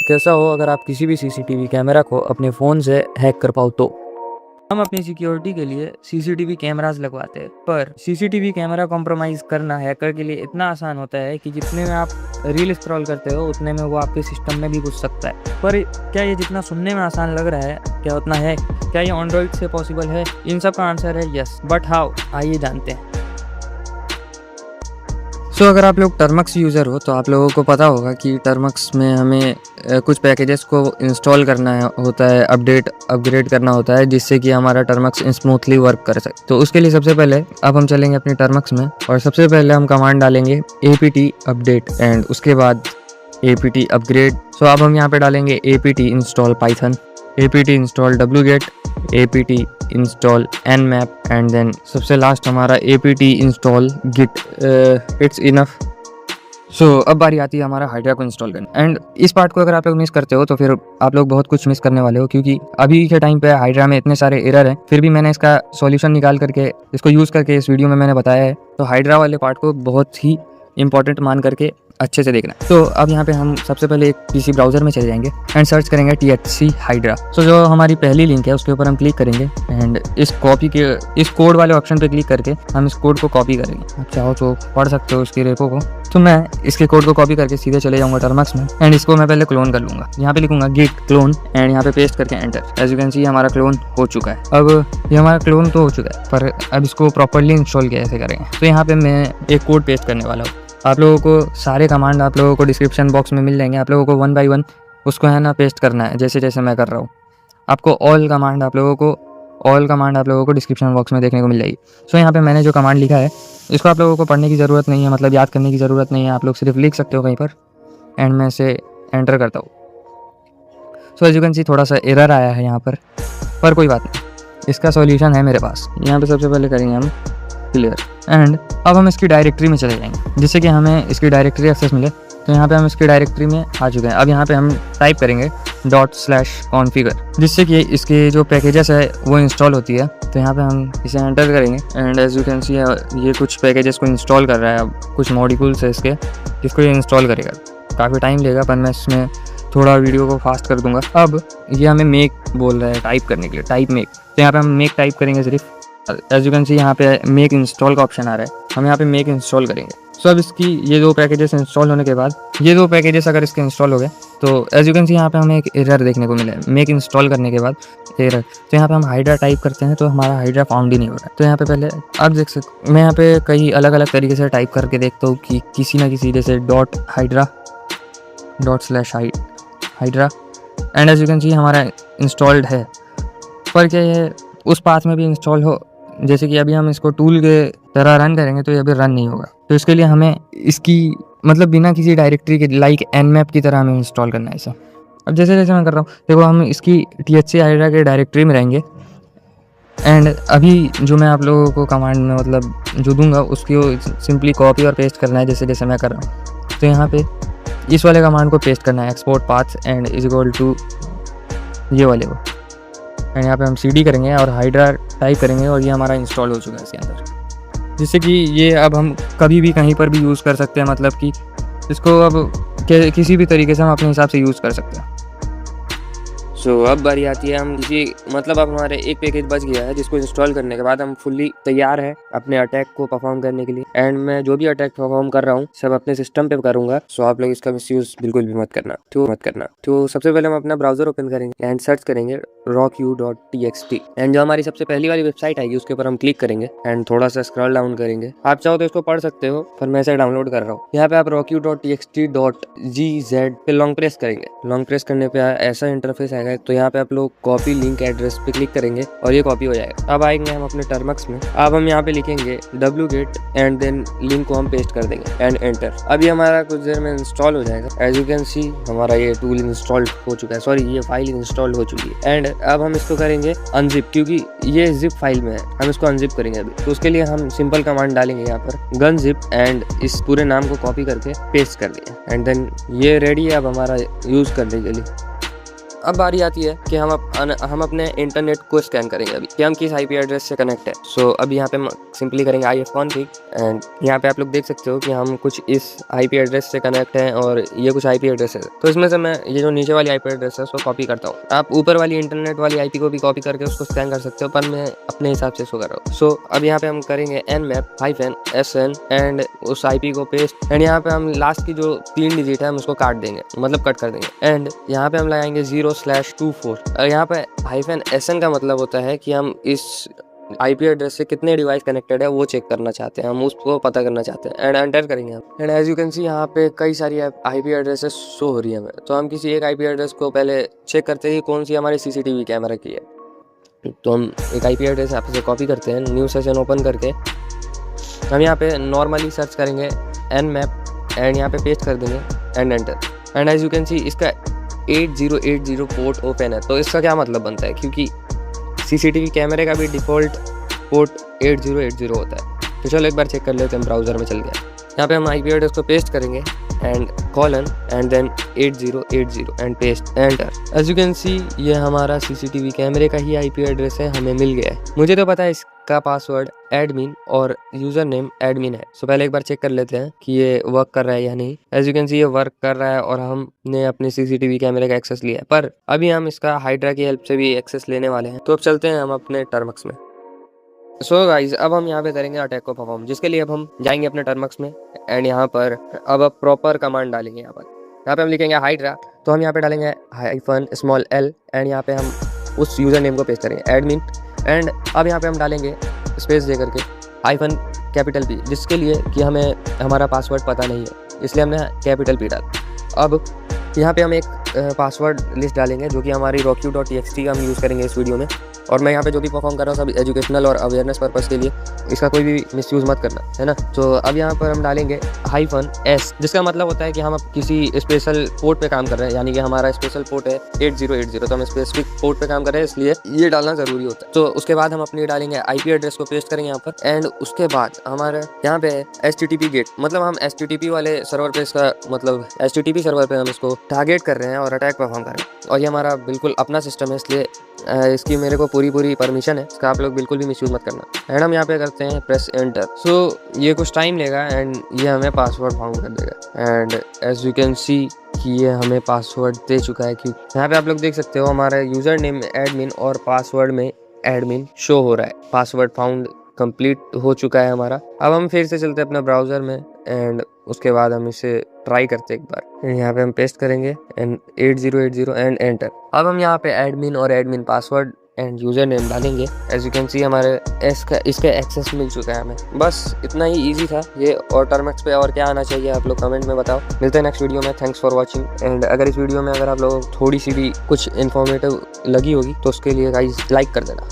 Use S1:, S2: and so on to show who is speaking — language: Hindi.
S1: कैसा हो अगर आप किसी भी सीसीटीवी कैमरा को अपने फ़ोन से हैक कर पाओ तो। हम अपनी सिक्योरिटी के लिए सीसीटीवी कैमरास लगवाते हैं, पर सीसीटीवी कैमरा कॉम्प्रोमाइज़ करना हैकर के लिए इतना आसान होता है कि जितने में आप रील स्क्रॉल करते हो उतने में वो आपके सिस्टम में भी घुस सकता है। पर क्या ये जितना सुनने में आसान लग रहा है, क्या उतना है? क्या ये एंड्रॉइड से पॉसिबल है? इन सब का आंसर है यस, बट हाउ, आइए जानते हैं। अगर आप लोग टर्मक्स यूज़र हो तो आप लोगों को पता होगा कि टर्मक्स में हमें कुछ पैकेजेस को इंस्टॉल करना होता है, अपग्रेड करना होता है, जिससे कि हमारा टर्मक्स स्मूथली वर्क कर सके। तो उसके लिए सबसे पहले अब हम चलेंगे अपनी टर्मक्स में और सबसे पहले हम कमांड डालेंगे apt अपडेट एंड उसके बाद apt अपग्रेड। अब हम यहाँ पे डालेंगे apt install Python, apt install wget, apt install nmap and then सबसे लास्ट हमारा apt install git। It's enough. अब बारी आती है हमारा हाइड्रा को इंस्टॉल करने। एंड इस पार्ट को अगर आप लोग मिस करते हो तो फिर आप लोग बहुत कुछ मिस करने वाले हो, क्योंकि अभी के टाइम पे हाइड्रा में इतने सारे एरर हैं, फिर भी मैंने इसका सॉल्यूशन निकाल करके इसको यूज़ करके इस वीडियो में मैंने बताया है। तो हाइड्रा वाले पार्ट को बहुत ही इंपॉर्टेंट मान करके अच्छे से देखना। तो अब यहाँ पे हम सबसे पहले एक पीसी ब्राउज़र में चले जाएंगे एंड सर्च करेंगे THC हाइड्रा। जो हमारी पहली लिंक है उसके ऊपर हम क्लिक करेंगे एंड इस कोड वाले ऑप्शन पे क्लिक करके हम इस कोड को कॉपी करेंगे। आप चाहो तो पढ़ सकते हो इसकी रेपो को। तो मैं इसके कोड को कॉपी करके सीधे चले जाऊँगा टर्मक्स में एंड इसको मैं पहले क्लोन कर लूँगा। यहाँ पे लिखूँगा git क्लोन एंड यहाँ पे पेस्ट करके enter. As you can see हमारा क्लोन हो चुका है। अब ये हमारा क्लोन तो हो चुका है, पर अब इसको प्रॉपरली इंस्टॉल कैसे करेंगे। तो यहाँ पे मैं एक कोड पेस्ट करने वाला हूँ। आप लोगों को सारे कमांड आप लोगों को डिस्क्रिप्शन बॉक्स में मिल जाएंगे। आप लोगों को 1 बाय 1 उसको है ना पेस्ट करना है, जैसे जैसे मैं कर रहा हूँ। आपको ऑल कमांड आप लोगों को डिस्क्रिप्शन बॉक्स में देखने को मिल जाएगी। यहाँ पे मैंने जो कमांड लिखा है इसको आप लोगों को पढ़ने की ज़रूरत नहीं है, मतलब याद करने की ज़रूरत नहीं है। आप लोग सिर्फ लिख सकते हो कहीं पर एंड मैं इसे एंटर करता हूँ। एज यू कैन सी थोड़ा सा एरर आया है यहाँ पर कोई बात नहीं, इसका सॉल्यूशन है मेरे पास। यहाँ पे सबसे पहले करेंगे हम क्लियर एंड अब हम इसकी डायरेक्टरी में चले जाएंगे, जिससे कि हमें इसकी डायरेक्टरी एक्सेस मिले। तो यहाँ पे हम इसकी डायरेक्टरी में आ चुके हैं। अब यहाँ पे हम टाइप करेंगे ./configure, जिससे कि इसके जो पैकेजेस है वो इंस्टॉल होती है। तो यहाँ पे हम इसे एंटर करेंगे and as you can see ये कुछ पैकेजेस को इंस्टॉल कर रहा है। अब कुछ मॉडिक्यूल्स है इसके, जिसको ये इंस्टॉल करेगा। काफ़ी टाइम लेगा, पर मैं इसमें थोड़ा वीडियो को फास्ट कर दूंगा। अब ये हमें मेक बोल रहा है टाइप करने के लिए, टाइप मेक। तो यहाँ पे हम मेक टाइप करेंगे सिर्फ। एज यू कैन सी यहाँ पे मेक इंस्टॉल का ऑप्शन आ रहा है, हम यहाँ पे मेक इंस्टॉल करेंगे। अब इसकी ये दो पैकेजेस इंस्टॉल होने के बाद, ये दो पैकेजेस अगर इसके इंस्टॉल हो गए तो एज यू कैन सी यहाँ पे हमें एक एरर देखने को मिला है मेक इंस्टॉल करने के बाद एरर। तो यहाँ पे हम हाइड्रा टाइप करते हैं तो हमारा हाइड्रा फाउंड ही नहीं हो रहा है। तो यहाँ पे पहले आप देख सकते, मैं यहाँ पे कई अलग अलग तरीके से टाइप करके देखता हूँ कि किसी ना किसी जैसे .hydra ./hydra and as you can see हमारा इंस्टॉल्ड है। पर क्या ये उस पाथ में भी इंस्टॉल हो, जैसे कि अभी हम इसको टूल के तरह रन करेंगे तो ये अभी रन नहीं होगा। तो इसके लिए हमें इसकी मतलब बिना किसी डायरेक्टरी के लाइक nmap की तरह हमें इंस्टॉल करना है इसे। अब जैसे जैसे मैं कर रहा हूँ देखो, हम इसकी THC हाइड्रा के डायरेक्टरी में रहेंगे एंड अभी जो मैं आप लोगों को कमांड में मतलब जो दूंगा उसकी सिंपली कॉपी और पेस्ट करना है, जैसे जैसे मैं कर रहा हूँ। तो यहाँ पे इस वाले कमांड को पेस्ट करना है, export path and is equal to ये वाले को। एंड यहाँ पे हम CD करेंगे और हाइड्रा टाइप करेंगे और ये हमारा इंस्टॉल हो चुका है इसके अंदर, जिससे कि ये अब हम कभी भी कहीं पर भी यूज़ कर सकते हैं। मतलब कि इसको अब किसी भी तरीके से हम अपने हिसाब से यूज़ कर सकते हैं। अब बारी आती है हम मतलब अब हमारे एक पैकेज बच गया है, जिसको इंस्टॉल करने के बाद हम फुल्ली तैयार है अपने अटैक को परफॉर्म करने के लिए। एंड मैं जो भी अटैक परफॉर्म कर रहा हूँ सब अपने सिस्टम पे करूँगा। आप लोग इसका मिसयूज बिल्कुल भी मत करना। तो सबसे पहले हम अपना ब्राउजर ओपन करेंगे एंड सर्च करेंगे rocku.txt एंड जो हमारी सबसे पहली वाली वेबसाइट आएगी उसके ऊपर हम क्लिक करेंगे एंड थोड़ा सा स्क्रॉल डाउन करेंगे। आप चाहो तो इसको पढ़ सकते हो, पर मैं इसे डाउनलोड कर रहा हूँ। यहाँ पे आप rocku.txt.gz पे लॉन्ग प्रेस करेंगे। लॉन्ग प्रेस करने पे ऐसा इंटरफेस आएगा। तो यहाँ पे आप लोग कॉपी लिंक एड्रेस पे क्लिक करेंगे और ये कॉपी हो जाएगा। अब आएंगे हम अपने टर्मक्स में। अब हम यहाँ पे लिखेंगे wget एंड देन लिंक को हम पेस्ट कर देंगे एंड एंटर। अब ये हमारा कुछ देर में इंस्टॉल हो जाएगा। एज यू कैन सी हमारा ये टूल इंस्टॉल्ड हो चुका है, सॉरी ये फाइल इंस्टॉल्ड हो चुकी है। एंड अब हम इसको करेंगे अनजिप, क्योंकि ये जिप फाइल में है, हम इसको अनजिप करेंगे अभी। तो उसके लिए हम सिंपल कमांड डालेंगे यहाँ पर गन जिप एंड इस पूरे नाम को कॉपी करके पेस्ट कर दिया एंड देन ये रेडी है अब हमारा यूज करने के लिए। अब बारी आती है कि हम अपने इंटरनेट को स्कैन करेंगे अभी कि हम किस आईपी एड्रेस से कनेक्ट है। सो अभी यहाँ पे हम सिंपली करेंगे ifconfig एंड यहाँ पे आप लोग देख सकते हो कि हम कुछ इस आईपी एड्रेस से कनेक्ट हैं और ये कुछ आईपी एड्रेस है। तो इसमें से मैं ये जो नीचे वाली आईपी एड्रेस है उसको कॉपी करता हूँ। आप ऊपर वाली इंटरनेट वाली आईपी को भी कॉपी करके उसको स्कैन कर सकते हो, पर मैं अपने हिसाब से इसको कर रहा हूँ। सो अब यहाँ पे हम करेंगे nmap-sn एंड उस आईपी को पेस्ट एंड यहाँ पे हम लास्ट की जो 3 डिजिट है हम उसको काट देंगे, मतलब कट कर देंगे एंड यहाँ पे हम लगाएंगे 0/24 और यहाँ पे -sn का मतलब होता है कि हम इस आईपी एड्रेस से कितने डिवाइस कनेक्टेड है वो चेक करना चाहते हैं, हम उसको पता करना चाहते हैं एंड एंटर करेंगे हम। And as you can see यहाँ पे कई सारी आईपी एड्रेसेस शो हो रही है हमें। तो हम किसी एक आईपी एड्रेस को पहले चेक करते हैं कि कौन सी हमारे सीसीटीवी कैमरा की है। तो हम एक आईपी एड्रेस यहाँ से कॉपी करते हैं, न्यू सेशन ओपन करके हम यहाँ पे नॉर्मली सर्च करेंगे nmap एंड यहाँ पे पेस्ट कर देंगे and enter. And as you can see इसका 8080 पोर्ट ओपन है। तो इसका क्या मतलब बनता है, क्योंकि सीसीटीवी कैमरे का भी डिफ़ॉल्ट पोर्ट 8080 होता है। तो चलो एक बार चेक कर लेते हैं ब्राउज़र में चल गया। यहाँ पे हम आईपी एड्रेस को पेस्ट करेंगे and colon and then 8080 and paste enter. As you can see ये हमारा सीसीटीवी कैमरे का ही आईपी एड्रेस है, हमें मिल गया है। मुझे तो पता है इसका पासवर्ड एडमिन और यूज़र नेम एडमिन है। सो पहले एक बार चेक कर लेते हैं कि ये वर्क कर रहा है या नहीं। एज यू कैन सी ये वर्क कर रहा है और हमने अपने सीसीटीवी कैमरे का एक्सेस लिया है, पर अभी हम इसका हाइड्रा की हेल्प से भी एक्सेस लेने वाले हैं। तो अब चलते हैं हम अपने टर्मक्स में। सो गाइज अब हम यहाँ पे करेंगे अटैक को परफॉर्म, जिसके लिए अब हम जाएंगे अपने टर्मक्स में एंड यहाँ पर अब प्रॉपर कमांड डालेंगे। यहाँ पे हम लिखेंगे हाइड्रा, तो हम यहाँ पे डालेंगे -l एंड यहाँ पे हम उस यूज़र नेम को पेस्ट करेंगे एडमिन एंड अब यहाँ पे हम डालेंगे स्पेस दे करके -P, जिसके लिए कि हमें हमारा पासवर्ड पता नहीं है, इसलिए हमने P डाला। अब यहाँ पे हम एक पासवर्ड लिस्ट डालेंगे जो कि हमारी rockyu.txt का हम यूज़ करेंगे इस वीडियो में। और मैं यहाँ पे जो भी परफॉर्म कर रहा हूँ सब एजुकेशनल और अवेयरनेस पर्पज़ के लिए, इसका कोई भी मिसयूज़ मत करना, है ना। तो अब यहाँ पर हम डालेंगे -s, जिसका मतलब होता है कि हम अब किसी स्पेशल पोर्ट पे काम कर रहे हैं, यानी कि हमारा स्पेशल पोर्ट है 8080, तो हम स्पेसिफिक पोर्ट पे काम कर रहे हैं, इसलिए ये डालना ज़रूरी होता है। तो उसके बाद हम अपनी डालेंगे आईपी एड्रेस को पेस्ट करेंगे यहाँ पर एंड उसके बाद हमारे यहाँ पे HTTP गेट, मतलब हम HTTP वाले सर्वर पे इसका मतलब HTTP सर्वर पे हम इसको टारगेट कर रहे हैं और अटैक परफॉर्म कर रहे हैं। और ये हमारा बिल्कुल अपना सिस्टम है, इसलिए इसकी मेरे को पूरी परमिशन है, इसका आप लोग बिल्कुल भी मिसयूज़ मत करना। एंड हम यहाँ पे करते हैं प्रेस एंटर। सो ये कुछ टाइम लेगा एंड ये हमें पासवर्ड फाउंड कर देगा and as you can see कि ये हमें पासवर्ड दे चुका है। क्योंकि यहाँ पे आप लोग देख सकते हो हमारा यूज़र नेम में एडमिन और पासवर्ड में एडमिन शो हो रहा है। पासवर्ड फाउंड कंप्लीट हो चुका है हमारा। अब हम फिर से चलते हैं अपना ब्राउज़र में एंड उसके बाद हम इसे ट्राई करते एक बार। यहाँ पे हम पेस्ट करेंगे एंड 8080 एंड एंटर। अब हम यहाँ पे एडमिन और admin password end user name डालेंगे। एज यू कैन सी हमारे इसका एक्सेस मिल चुका है हमें। बस इतना ही इजी था ये। और टर्मक्स पे और क्या आना चाहिए आप लोग कमेंट में बताओ। मिलते हैं नेक्स्ट वीडियो में। थैंक्स फॉर वॉचिंग एंड अगर इस वीडियो में अगर आप लोगों को थोड़ी सी भी कुछ इन्फॉर्मेटिव लगी होगी तो उसके लिए गाइस लाइक कर देना।